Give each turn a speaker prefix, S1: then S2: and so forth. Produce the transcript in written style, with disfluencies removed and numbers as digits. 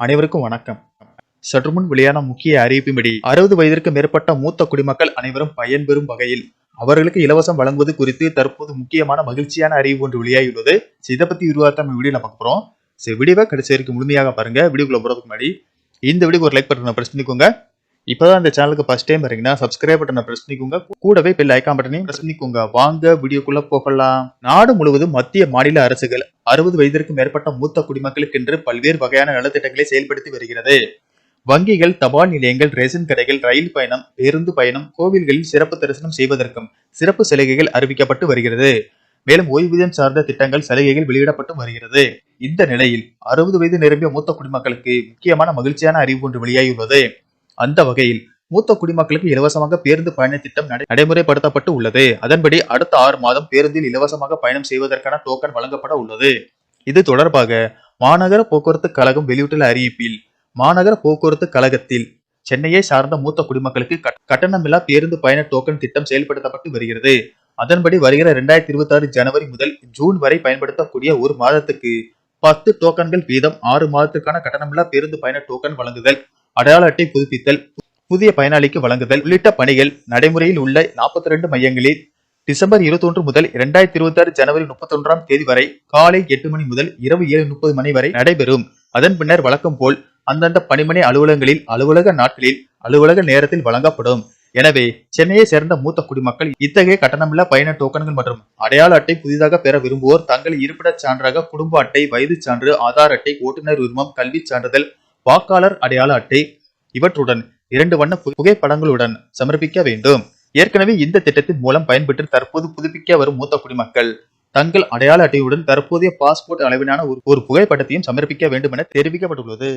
S1: அனைவருக்கும் வணக்கம். சற்று முன் வெளியான முக்கிய அறிவிப்பின்படி 60 வயதிற்கு மேற்பட்ட மூத்த குடிமக்கள் அனைவரும் பயன்பெறும் வகையில் அவர்களுக்கு இலவசம் வழங்குவது குறித்து தற்போது முக்கியமான மகிழ்ச்சியான அறிவிப்பு ஒன்று வெளியாகியுள்ளது. இதை பத்தி விரிவாக நம்ம வீடியோல பார்க்க போறோம். வீடியோவை கடைசி வரைக்கும் முழுமையாக பாருங்க. வீடியோக்குள்ள போறதுக்கு முன்னாடி இந்த வீடியோக்கு ஒரு லைக் பட்டனை பிரஸ் பண்ணிக்கோங்க. இப்பதான் இந்த சேனலுக்கு ஃபர்ஸ்ட் டைம் வரீங்கன்னா சப்ஸ்கிரைப் பட்டனை பிரஸ் பண்ணிக்கோங்க. கூடவே பெல் ஐகான் பட்டனையும் பிரஸ் பண்ணிக்கோங்க. வாங்க வீடியோக்குள்ள போகலாம். நாடு முழுவதும் மத்திய மாநில அரசுகள் 60 வயதிற்கு மேற்பட்ட மூத்த குடிமக்களுக்கு என்று பல்வேறு வகையான நலத்திட்டங்களை செயல்படுத்தி வருகிறது. வங்கிகள், தபால் நிலையங்கள், ரேஷன் கடைகள், ரயில் பயணம், பேருந்து பயணம், கோவில்களில் சிறப்பு தரிசனம் செய்வதற்கும் சிறப்பு சலுகைகள் அறிவிக்கப்பட்டு வருகிறது. மேலும் ஓய்வூதியம் சார்ந்த திட்டங்கள், சலுகைகள் வெளியிடப்பட்டு வருகிறது. இந்த நிலையில் 60 வயது நிரம்பிய மூத்த குடிமக்களுக்கு முக்கியமான மகிழ்ச்சியான அறிவிப்பு ஒன்று வெளியாகியுள்ளது. அந்த வகையில் மூத்த குடிமக்களுக்கு இலவசமாக பேருந்து பயண திட்டம் நடைமுறைப்படுத்தப்பட்டு உள்ளது. அதன்படி அடுத்த 6 மாதம் பேருந்தில் இலவசமாக பயணம் செய்வதற்கான டோக்கன் வழங்கப்பட உள்ளது. இது தொடர்பாக மாநகர போக்குவரத்து கழகம் வெளியிட்டுள்ள அறிவிப்பில், மாநகர போக்குவரத்து கழகத்தில் சென்னையை சார்ந்த மூத்த குடிமக்களுக்கு கட்டணமில்லா பேருந்து பயண டோக்கன் திட்டம் செயல்படுத்தப்பட்டு வருகிறது. அதன்படி வருகிற 2026 ஜனவரி முதல் ஜூன் வரை பயன்படுத்தக்கூடிய ஒரு மாதத்துக்கு 10 டோக்கன்கள் வீதம் 6 மாதத்திற்கான கட்டணமில்லா பேருந்து பயண டோக்கன் வழங்குதல், அடையாள அட்டை புதுப்பித்தல், புதிய பயனாளிக்கு வழங்குதல் உள்ளிட்ட பணிகள் நடைமுறையில் உள்ள 42 மையங்களில் டிசம்பர் 21 முதல் 2026 ஜனவரி 31ஆம் தேதி வரை காலை 8 மணி முதல் இரவு 7:30 மணி வரை நடைபெறும். அதன் பின்னர் வழக்கம் போல் அந்தந்த பணிமனை அலுவலகங்களில் அலுவலக நாட்களில் அலுவலக நேரத்தில் வழங்கப்படும். எனவே சென்னையை சேர்ந்த மூத்த குடிமக்கள் இத்தகைய கட்டணமில்லா பயண டோக்கன்கள் மற்றும் அடையாள அட்டை புதிதாக பெற விரும்புவோர் தங்கள் இருப்பிடச் சான்றாக குடும்ப அட்டை, வயது சான்று, ஆதார் அட்டை, ஓட்டுநர் உரிமம், கல்வி சான்றிதழ், வாக்காளர் அடையாள அட்டை இவற்றுடன் 2 வண்ண புகைப்படங்களுடன் சமர்ப்பிக்க வேண்டும். ஏற்கனவே இந்த திட்டத்தின் மூலம் பயன்பெற்று தற்போது புதுப்பிக்க வரும் மூத்த குடிமக்கள் தங்கள் அடையாள அட்டையுடன் தற்போதைய பாஸ்போர்ட் அளவிலான ஒரு புகைப்படத்தையும் சமர்ப்பிக்க வேண்டும் என தெரிவிக்கப்பட்டுள்ளது.